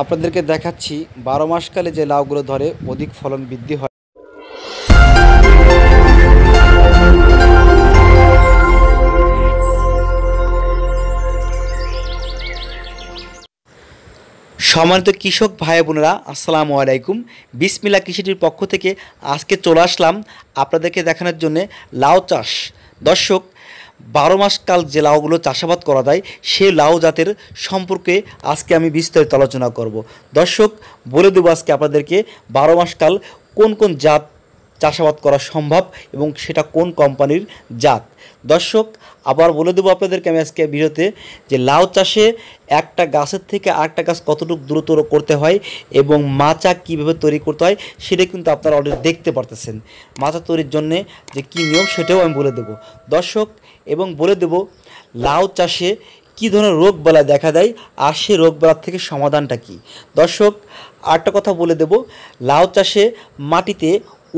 আপনাদেরকে দেখাচ্ছি 12 মাসকালে যে লাউগুলো ধরে অধিক ফলন বৃদ্ধি হয়। সম্মানিত কৃষক ভাই বোনেরা, আসসালামু আলাইকুম। বিসমিল্লাহ কৃষিটির পক্ষ থেকে আজকে চলে আসলাম আপনাদেরকে দেখানোর জন্য লাউ চাষ। দর্শক, 12 মাসকাল যে লাউগুলো চাষাবাদ করা যায় সেই লাউ জাতের সম্পর্কে আজকে আমি বিস্তারিত আলোচনা করব। দর্শক, বলে দেবো আজকে আপনাদেরকে 12 মাসকাল কোন কোন জাত চাষাবাদ করা সম্ভব এবং সেটা কোন কোম্পানির জাত। দর্শক, আবার বলে দেবো আপনাদেরকে আমি আজকে ভিডিওতে যে লাউ চাষে একটা গাছের থেকে আরেকটা গাছ কতটুকু দূরত্ব করতে হয় এবং মাচা কীভাবে তৈরি করতে হয় সেটা কিন্তু আপনারা অলরেডি দেখতে পারতেছেন। মাচা তৈরির জন্যে যে কী নিয়ম সেটাও আমি বলে দেবো দর্শক, এবং বলে দেবো লাউ চাষে কী ধরনের রোগ বালাই দেখা দেয় আর সেই রোগ বালার থেকে সমাধানটা কী। দর্শক, আরেকটা কথা বলে দেব, লাউ চাষে মাটিতে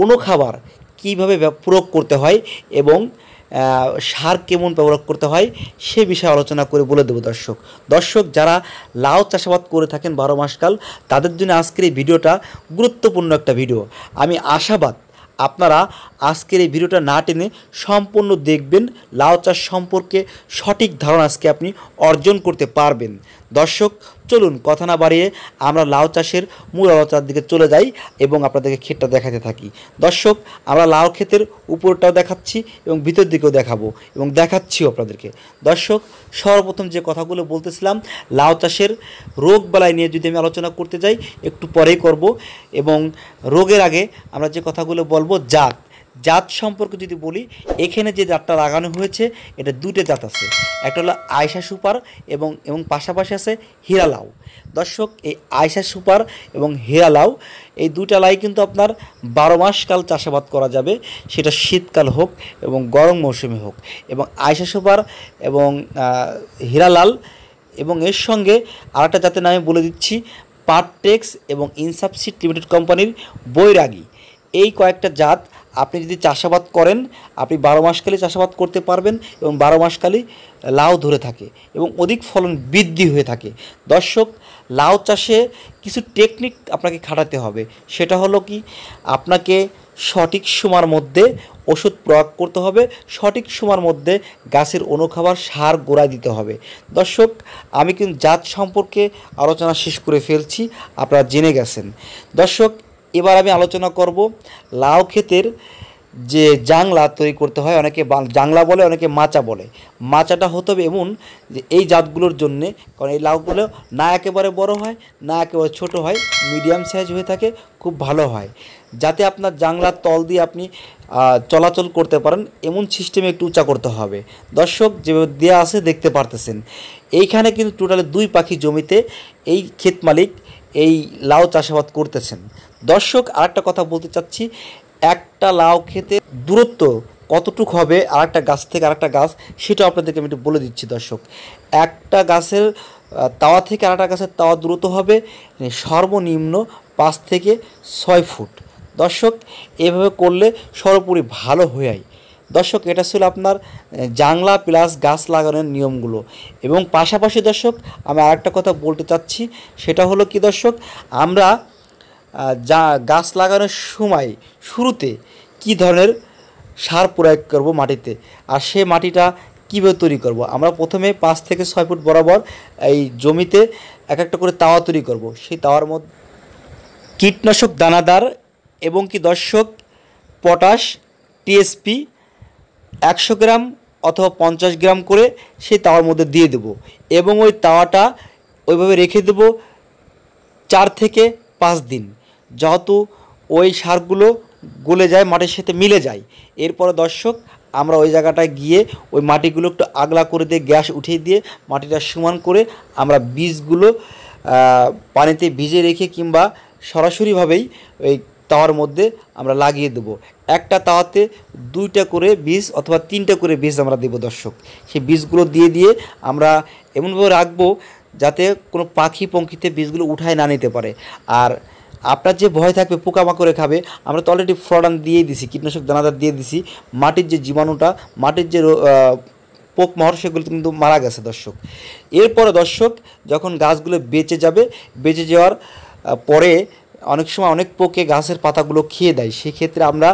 অনুখাবার কীভাবে প্রয়োগ করতে হয় এবং সার কেমন ব্যবহার করতে হয় সে বিষয়ে আলোচনা করে বলে দেবো। দর্শক, যারা লাউ চাষাবাদ করে থাকেন 12 মাসকাল তাদের জন্য আজকের এই ভিডিওটা গুরুত্বপূর্ণ একটা ভিডিও। আমি আশাবাদ আপনারা আজকের এই ভিডিওটা না টেনে সম্পূর্ণ দেখবেন, লাউ চাষ সম্পর্কে সঠিক ধারণা আজকে আপনি অর্জন করতে পারবেন। দর্শক, চলুন কথা না বাড়িয়ে আমরা লাউ চাষের মূল আলোচনার দিকে চলে যাই এবং আপনাদেরকে ক্ষেতটা দেখাতে থাকি। দর্শক, আমরা লাউ ক্ষেতের উপরটাও দেখাচ্ছি এবং ভিতর দিকেও দেখাবো এবং দেখাচ্ছিও আপনাদেরকে। দর্শক, সর্বপ্রথম যে কথাগুলো বলতেছিলাম লাউ চাষের রোগ বালাই নিয়ে যদি আমি আলোচনা করতে যাই একটু পরেই করব, এবং রোগের আগে আমরা যে কথাগুলো বলবো জাত সম্পর্কে যদি বলি, এখানে যে জাতটা লাগানো হয়েছে এটা দুটো জাত আছে, একটা হলো আয়শা সুপার এবং পাশাপাশি আছে হীরা লাউ। দর্শক, এই আয়শা সুপার এবং হীরা লাউ এই দুটা লাই কিন্তু আপনার 12 মাসকাল চাষাবাদ করা যাবে, সেটা শীতকাল হোক এবং গরম মৌসুমে হোক। এবং আয়শা সুপার এবং হীরা লাল এবং এর সঙ্গে আরেকটা জাতের নামে বলে দিচ্ছি, পারটেক্স এবং ইনসাফ সিড লিমিটেড কোম্পানির বৈরাগী। এই কয়েকটা জাত আপনি যদি চাষাবাদ করেন আপনি 12 মাসকালই চাষাবাদ করতে পারবেন এবং 12 মাসকালই লাউ ধরে থাকে এবং অধিক ফলন বৃদ্ধি হয়ে থাকে। দর্শক, লাউ চাষে কিছু টেকনিক আপনাকে খাটাতে হবে, সেটা হলো কি, আপনাকে সঠিক সময়ের মধ্যে ওষুধ প্রয়োগ করতে হবে, সঠিক সময়ের মধ্যে গাছের অনুখাবার সার গোড়ায় দিতে হবে। দর্শক, আমি কিন্তু জাত সম্পর্কে আলোচনা শেষ করে ফেলছি, আপনারা জেনে গেছেন। দর্শক, এবার আমি আলোচনা করব লাউ ক্ষেতের যে জাংলা তৈরি করতে হয়, অনেকে জাংলা বলে অনেকে মাচা বলে। মাচাটা হতে হবে এমন যে এই জাতগুলোর জন্যে, কারণ এই লাউগুলো না একেবারে বড় হয় না একেবারে ছোট হয়, মিডিয়াম সাইজ হয়ে থাকে, খুব ভালো হয়, যাতে আপনার জাংলার তল দিয়ে আপনি চলাচল করতে পারেন এমন সিস্টেমে একটু উঁচা করতে হবে। দর্শক, যেভাবে দেওয়া আছে দেখতে পারতেছেন, এইখানে কিন্তু টোটালে 2 পাখি জমিতে এই ক্ষেত মালিক এই লাউ চাষাবাদ করতেছেন। দর্শক, আরেকটা কথা বলতে চাচ্ছি, একটা লাউ ক্ষেতে দূরত্ব কতটুকু হবে আরেকটা গাছ থেকে আরেকটা গাছ সেটা আপনাদেরকে আমি একটু বলে দিচ্ছি। দর্শক, একটা গাছের তাওয়া থেকে আরেকটা গাছের তাওয়া দূরত্ব হবে সর্বনিম্ন 5 থেকে 6 ফুট। দর্শক, এভাবে করলে সর্বোপরি ভালো হয়ে যায়। দর্শক, এটা ছিল আপনার জাংলা প্লাস গাছ লাগানোর নিয়মগুলো। এবং পাশাপাশি দর্শক, আমি আরেকটা কথা বলতে চাচ্ছি, সেটা হলো কি দর্শক, আমরা গাছ লাগানোর সময় শুরুতে কি ধরনের সার প্রয়োগ করব মাটিতে, আর সে মাটিটা কীভাবে তৈরি করব। আমরা প্রথমে 5 থেকে 6 ফুট বরাবর এই জমিতে একটা করে তাওয়া তৈরি করব। সেই তাওয়ার মধ্যে কীটনাশক দানাদার এবং কি দর্শক পটাশ টিএসপি 100 গ্রাম অথবা 50 গ্রাম করে সেই তাওয়ার মধ্যে দিয়ে দেব এবং ওই তাওয়াটা ওইভাবে রেখে দেব 4 থেকে 5 দিন, যেহেতু ওই সারগুলো গলে যায়, মাটির সাথে মিলে যায়। এরপরে দর্শক, আমরা ওই জায়গাটায় গিয়ে ওই মাটিগুলো একটু আগলা করে দিয়ে গ্যাস উঠিয়ে দিয়ে মাটিটা সমান করে আমরা বীজগুলো পানিতে ভিজে রেখে কিংবা সরাসরিভাবেই ওই তাওয়ার মধ্যে আমরা লাগিয়ে দেবো। একটা তাওয়াতে 2টা করে বীজ অথবা 3টা করে বীজ আমরা দেবো। দর্শক, সেই বীজগুলো দিয়ে আমরা এমনভাবে রাখবো যাতে কোনো পাখি পঙ্খিতে বীজগুলো উঠায় না নিতে পারে। আর আপনার যে ভয় থাকবে পোকামাকড়ে খাবে, আমরা তো অলরেডি ফ্লরান দিয়েই দিছি, কীটনাশক দানাদার দিয়ে দিছি। মাটির যে জীবাণুটা, মাটির যে পোক মার সেগুলো কিন্তু মারা গেছে দর্শক। এরপরে দর্শক যখন গাছগুলো বেঁচে যাবে, বেঁচে যাওয়ার পরে অনেক সময় অনেক পোকে গাছের পাতাগুলো খেয়ে দেয়, সেক্ষেত্রে আমরা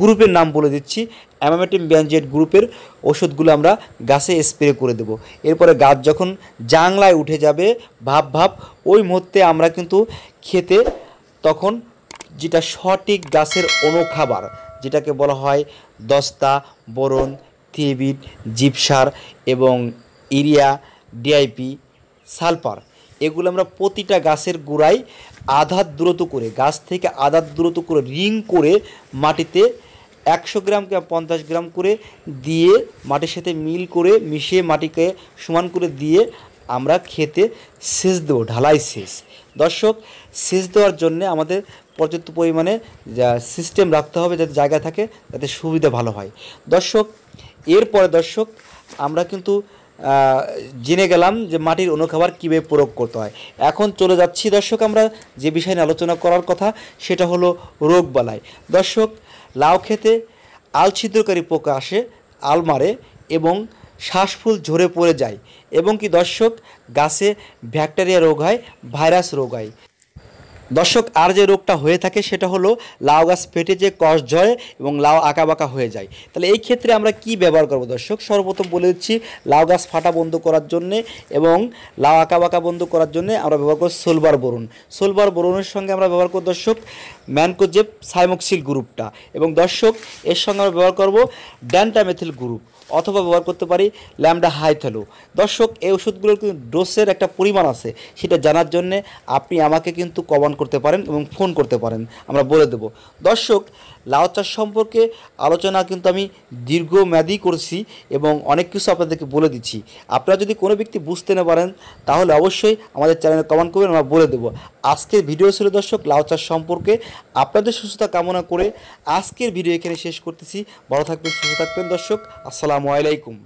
গ্রুপের নাম বলে দিচ্ছি, অ্যামামেটিন বেনজয়েড গ্রুপের ওষুধগুলো আমরা গাছে স্প্রে করে দেব। এরপরে গাছ যখন জাংলায় উঠে যাবে ভাব ওই মুহূর্তে আমরা কিন্তু খেতে তখন যেটা সঠিক গাছের অনুখাবার, যেটাকে বলা হয় দস্তা, বোরন, থিয়ামিন, জিপসার এবং ইউরিয়া, ডিআইপি, সালফার, এগুলো আমরা প্রতিটা গাছের গোড়ায় আধা দূরত্ব করে, গাছ থেকে আধা দূরত্ব করে রিং করে মাটিতে 100 গ্রাম কিংবা 50 গ্রাম করে দিয়ে মাটির সাথে মিল করে মিশিয়ে মাটিকে সমান করে দিয়ে আমরা খেতে সেচ দেবো, ঢালাই সেচ। দর্শক, সেচ দেওয়ার জন্যে আমাদের পর্যাপ্ত পরিমাণে সিস্টেম রাখতে হবে, যাতে জায়গা থাকে, যাতে সুবিধা ভালো হয়। দর্শক, এরপরে দর্শক আমরা কিন্তু জেনে গেলাম যে মাটির অনুখাবার কীভাবে প্রয়োগ করতে হয়। এখন চলে যাচ্ছি দর্শক আমরা যে বিষয় নিয়ে আলোচনা করার কথা, সেটা হলো রোগবালাই। দর্শক, লাউ খেতে আল ছিদ্রকারী পোকা আসে, আল মারে এবং শ্বাসফুল ঝরে পড়ে যায়, এবং কি দর্শক গাছে ব্যাকটেরিয়া রোগ হয়, ভাইরাস রোগ হয়। দর্শক, আর যে রোগটা হয়ে থাকে সেটা হলো লাউ গাছ ফেটে যে কষ ঝরে এবং লাউ আঁকাবাঁকা হয়ে যায়। তাহলে এই ক্ষেত্রে আমরা কি ব্যবহার করব দর্শক? সর্বপ্রথম বলে দিচ্ছি, লাউ গাছ ফাটা বন্ধ করার জন্যে এবং লাউ আঁকাবাঁকা বন্ধ করার জন্যে আমরা ব্যবহার করব সোলবার বোরন। সোলবার বোরনের সঙ্গে আমরা ব্যবহার করব দর্শক ম্যানকোজেব সাইমোক্সিল গ্রুপটা, এবং দর্শক এর সঙ্গে আমরা ব্যবহার করব ড্যান্টামেথিল গ্রুপ, অথবা ব্যবহার করতে পারি ল্যামডা হাইথেলো। দর্শক, এই ওষুধগুলোর কিন্তু ডোজের একটা পরিমাণ আছে, সেটা জানার জন্যে আপনি আমাকে কিন্তু কমেন্ট করতে পারেন এবং ফোন করতে পারেন, আমরা বলে দেব। দর্শক, লাউ চাষ সম্পর্কে আলোচনা কিন্তু আমি দীর্ঘমেয়াদী করছি এবং অনেক কিছু আপনাদেরকে বলে দিচ্ছি। আপনারা যদি কোনো ব্যক্তি বুঝতে না পারেন তাহলে অবশ্যই আমাদের চ্যানেলে কমেন্ট করবেন, আমরা বলে দেবো। আজকের ভিডিও ছিল দর্শক লাউ চাষ সম্পর্কে। আপনাদের সুস্থতা কামনা করে আজকের ভিডিও এখানে শেষ করতেছি। ভালো থাকবেন, সুস্থ থাকবেন দর্শক। আসসালামু আলাইকুম।